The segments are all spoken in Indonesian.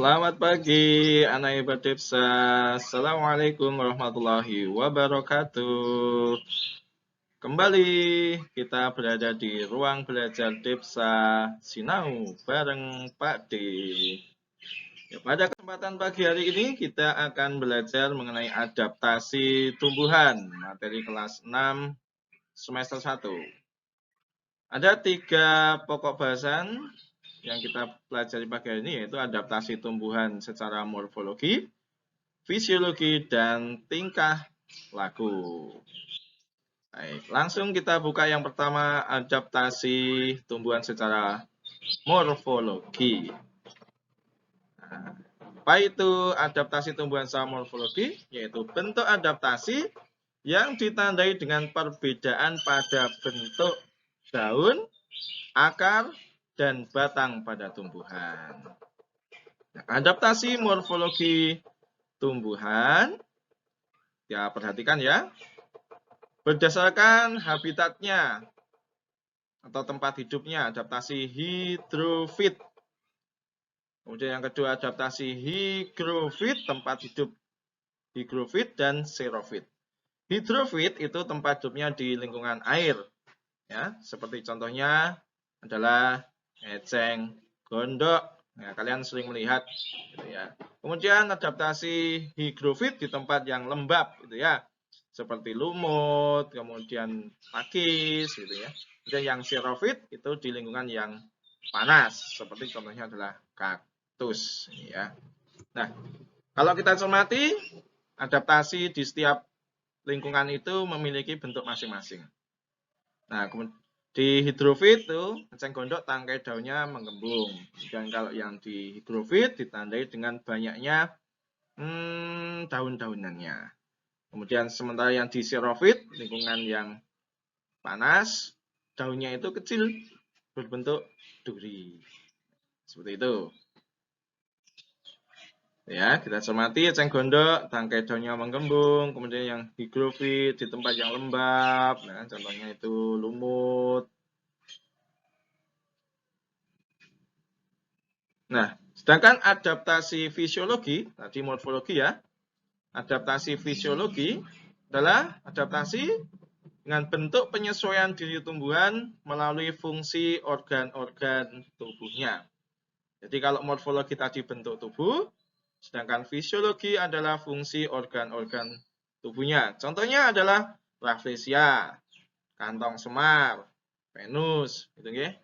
Selamat pagi, anak ibu Dipsa. Assalamualaikum warahmatullahi wabarakatuh. Kembali kita berada di ruang belajar Dipsa Sinau bareng Pak D. Ya, pada kesempatan pagi hari ini kita akan belajar mengenai adaptasi tumbuhan, materi kelas 6 semester 1. Ada 3 pokok bahasan yang kita pelajari pagi hari ini, yaitu adaptasi tumbuhan secara morfologi, fisiologi, dan tingkah laku. Baik, langsung kita buka yang pertama, adaptasi tumbuhan secara morfologi. Nah, apa itu adaptasi tumbuhan secara morfologi? Yaitu bentuk adaptasi yang ditandai dengan perbedaan pada bentuk daun, akar, dan batang pada tumbuhan. Nah, adaptasi morfologi tumbuhan, ya perhatikan ya, berdasarkan habitatnya atau tempat hidupnya, adaptasi hidrofit. Kemudian yang kedua, adaptasi higrofit, tempat hidup higrofit dan xerofit. Hidrofit itu tempat hidupnya di lingkungan air, ya, seperti contohnya adalah eceng gondok. Nah, kalian sering melihat, gitu ya. Kemudian adaptasi higrofit di tempat yang lembab, gitu ya, seperti lumut, kemudian pakis, gitu ya. Kemudian yang xerofit itu di lingkungan yang panas, seperti contohnya adalah kaktus, ya. Nah, kalau kita cermati, adaptasi di setiap lingkungan itu memiliki bentuk masing-masing. Nah, kemudian di hidrofit itu eceng gondok tangkai daunnya menggembung. Dan kalau yang di higrofit ditandai dengan banyaknya daun-daunannya. Kemudian sementara yang di xerofit, lingkungan yang panas, daunnya itu kecil, berbentuk duri. Seperti itu. Ya, kita cermati eceng gondok, tangkai daunnya menggembung, kemudian yang higrofit di tempat yang lembab, nah, contohnya itu lumut. Nah, sedangkan adaptasi fisiologi, tadi morfologi ya, adaptasi fisiologi adalah adaptasi dengan bentuk penyesuaian diri tumbuhan melalui fungsi organ-organ tubuhnya. Jadi kalau morfologi tadi bentuk tubuh, sedangkan fisiologi adalah fungsi organ-organ tubuhnya. Contohnya adalah rafflesia, kantong semar, Venus, gitu ya.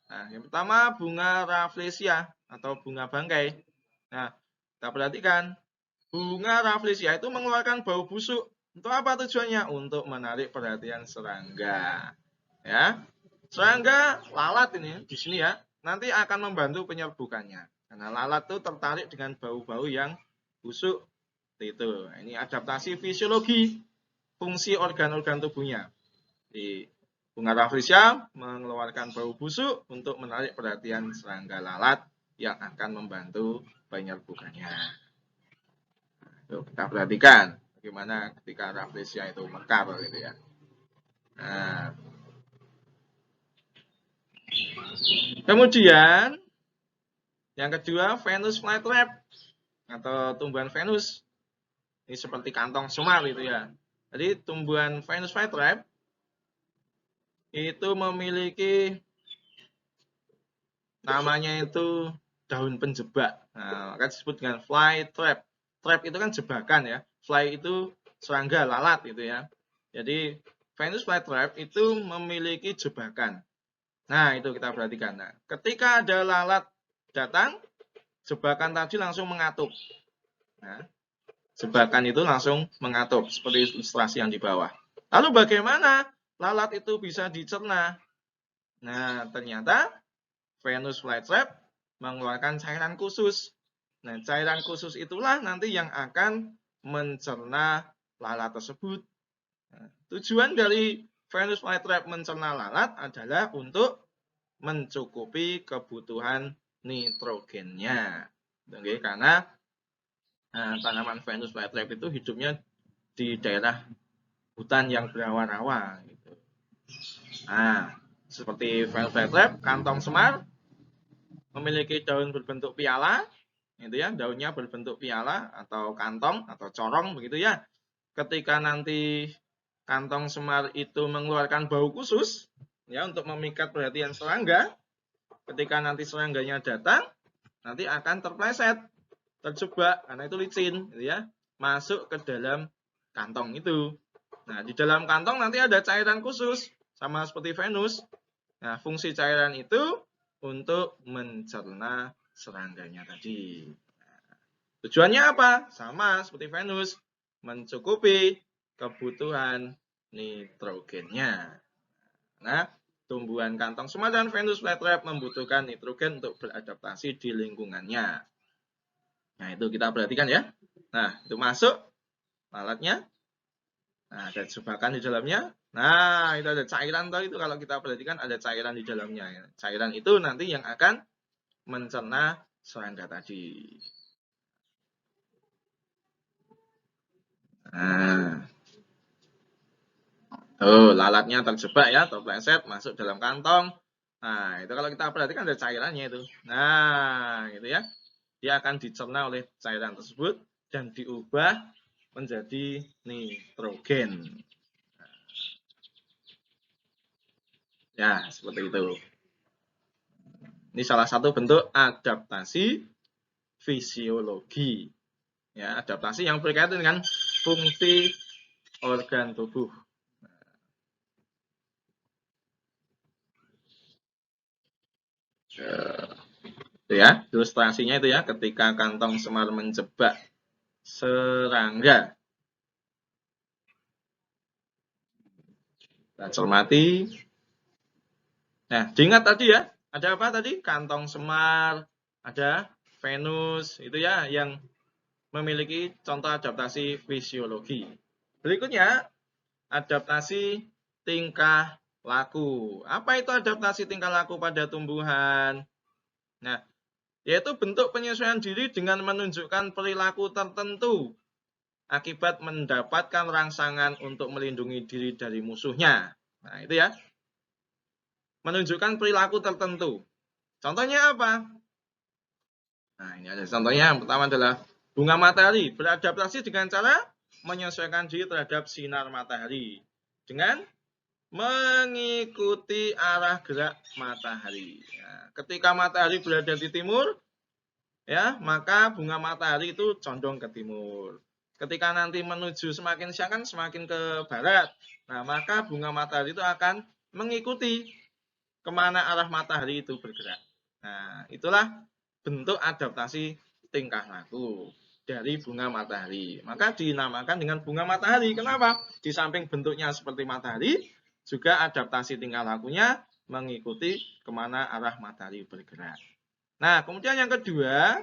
Nah, yang pertama bunga rafflesia atau bunga bangkai. Nah, kita perhatikan, bunga rafflesia itu mengeluarkan bau busuk. Untuk apa tujuannya? Untuk menarik perhatian serangga. Ya, serangga lalat ini di sini ya, nanti akan membantu penyerbukannya. Karena lalat itu tertarik dengan bau-bau yang busuk. Itu. Ini adaptasi fisiologi, fungsi organ-organ tubuhnya. Di bunga rafflesia mengeluarkan bau busuk untuk menarik perhatian serangga lalat yang akan membantu penyerbukannya. Tuh, kita perhatikan bagaimana ketika rafflesia itu mekar gitu ya. Nah, kemudian yang kedua, Venus flytrap atau tumbuhan Venus. Ini seperti kantong semar gitu ya. Jadi tumbuhan Venus flytrap itu memiliki namanya itu daun penjebak. Nah, maka disebut dengan fly trap. Trap itu kan jebakan ya. Fly itu serangga, lalat gitu ya. Jadi Venus flytrap itu memiliki jebakan. Nah, itu kita perhatikan. Nah, ketika ada lalat datang, jebakan tadi langsung mengatup. Nah, jebakan itu langsung mengatup seperti ilustrasi yang di bawah. Lalu bagaimana lalat itu bisa dicerna? Nah, ternyata Venus flytrap mengeluarkan cairan khusus. Nah, cairan khusus itulah nanti yang akan mencerna lalat tersebut. Nah, tujuan dari Venus flytrap mencerna lalat adalah untuk mencukupi kebutuhan nitrogennya. Oke, karena tanaman Venus flytrap itu hidupnya di daerah hutan yang berawa-rawa. Gitu. Nah, seperti Venus flytrap, kantong semar memiliki daun berbentuk piala, itu ya, daunnya berbentuk piala atau kantong atau corong begitu ya. Ketika nanti kantong semar itu mengeluarkan bau khusus ya untuk memikat perhatian serangga, ketika nanti serangganya datang, nanti akan terpleset, terjebak karena itu licin gitu ya, masuk ke dalam kantong itu. Nah, di dalam kantong nanti ada cairan khusus, sama seperti Venus. Nah, fungsi cairan itu untuk mencerna serangganya tadi. Tujuannya apa? Sama seperti Venus, mencukupi kebutuhan nitrogennya. Nah, tumbuhan kantong semar dan Venus flytrap membutuhkan nitrogen untuk beradaptasi di lingkungannya. Nah, itu kita perhatikan ya. Nah, itu masuk lalatnya. Nah, ada jebakan di dalamnya. Nah, itu ada cairan toh itu kalau kita perhatikan ada cairan di dalamnya. Cairan itu nanti yang akan mencerna serangga tadi. Nah, tuh lalatnya terjebak ya, terpleset masuk dalam kantong. Nah, itu kalau kita perhatikan ada cairannya itu. Nah, gitu ya. Dia akan dicerna oleh cairan tersebut dan diubah menjadi nitrogen. Ya, seperti itu. Ini salah satu bentuk adaptasi fisiologi. Ya, adaptasi yang berkaitan dengan fungsi organ tubuh. Itu ya, ilustrasinya itu ya, ketika kantong semar menjebak serangga. Kita cermati. Nah, diingat tadi ya, ada apa tadi? Kantong semar, ada Venus, itu ya yang memiliki contoh adaptasi fisiologi. Berikutnya, adaptasi tingkah laku. Apa itu adaptasi tingkah laku pada tumbuhan? Nah, yaitu bentuk penyesuaian diri dengan menunjukkan perilaku tertentu akibat mendapatkan rangsangan untuk melindungi diri dari musuhnya. Nah, itu ya. Menunjukkan perilaku tertentu. Contohnya apa? Nah, ini ada contohnya. Yang pertama adalah bunga matahari beradaptasi dengan cara menyesuaikan diri terhadap sinar matahari dengan mengikuti arah gerak matahari. Nah, ketika matahari berada di timur, ya, maka bunga matahari itu condong ke timur. Ketika nanti menuju semakin siang kan semakin ke barat. Nah, maka bunga matahari itu akan mengikuti kemana arah matahari itu bergerak. Nah, itulah bentuk adaptasi tingkah laku dari bunga matahari. Maka dinamakan dengan bunga matahari. Kenapa? Di samping bentuknya seperti matahari, juga adaptasi tingkah lakunya mengikuti kemana arah matahari bergerak. Nah, kemudian yang kedua,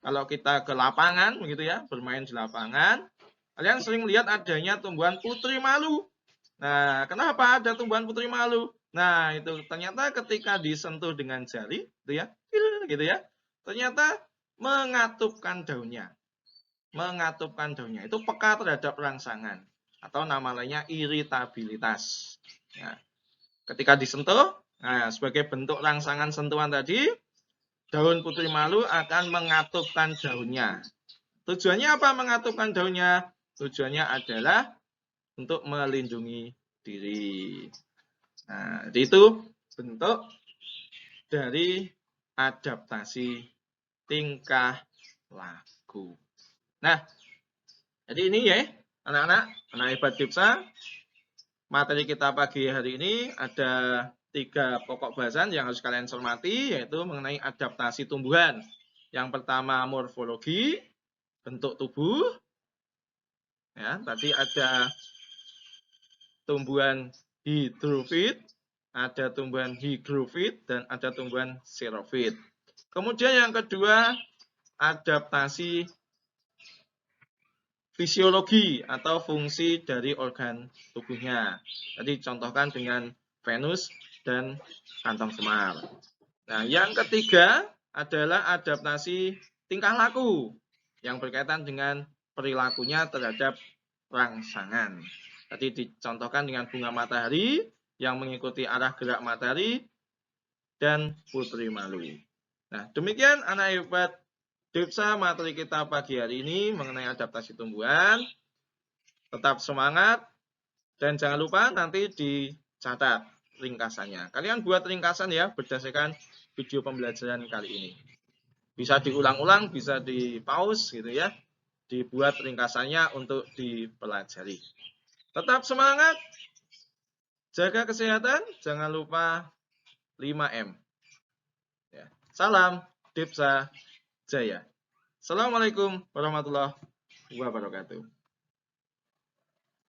kalau kita ke lapangan, begitu ya, bermain di lapangan, kalian sering lihat adanya tumbuhan putri malu. Nah, kenapa ada tumbuhan putri malu? Nah, itu ternyata ketika disentuh dengan jari, gitu ya, ternyata mengatupkan daunnya. Mengatupkan daunnya. Itu peka terhadap rangsangan. Atau nama lainnya iritabilitas. Ya. Ketika disentuh, nah, sebagai bentuk rangsangan sentuhan tadi, daun putri malu akan mengatupkan daunnya. Tujuannya apa mengatupkan daunnya? Tujuannya adalah untuk melindungi diri. Nah, itu bentuk dari adaptasi tingkah laku. Nah, jadi ini ya, anak-anak, anak hebat Gipsa, materi kita pagi hari ini ada 3 pokok bahasan yang harus kalian cermati, yaitu mengenai adaptasi tumbuhan. Yang pertama morfologi, bentuk tubuh. Ya, tadi ada tumbuhan hidrofit, ada tumbuhan higrofit, dan ada tumbuhan xerofit. Kemudian yang kedua, adaptasi fisiologi atau fungsi dari organ tubuhnya. Tadi contohkan dengan Venus dan kantong semar. Nah, yang ketiga adalah adaptasi tingkah laku yang berkaitan dengan perilakunya terhadap rangsangan. Tadi dicontohkan dengan bunga matahari yang mengikuti arah gerak matahari dan putri malu. Nah, demikian anak hebat Dipsa materi kita pagi hari ini mengenai adaptasi tumbuhan. Tetap semangat dan jangan lupa nanti dicatat ringkasannya. Kalian buat ringkasan ya berdasarkan video pembelajaran kali ini. Bisa diulang-ulang, bisa di-pause gitu ya. Dibuat ringkasannya untuk dipelajari. Tetap semangat, jaga kesehatan, jangan lupa 5M. Ya. Salam Dipsa Jaya. Assalamualaikum warahmatullahi wabarakatuh.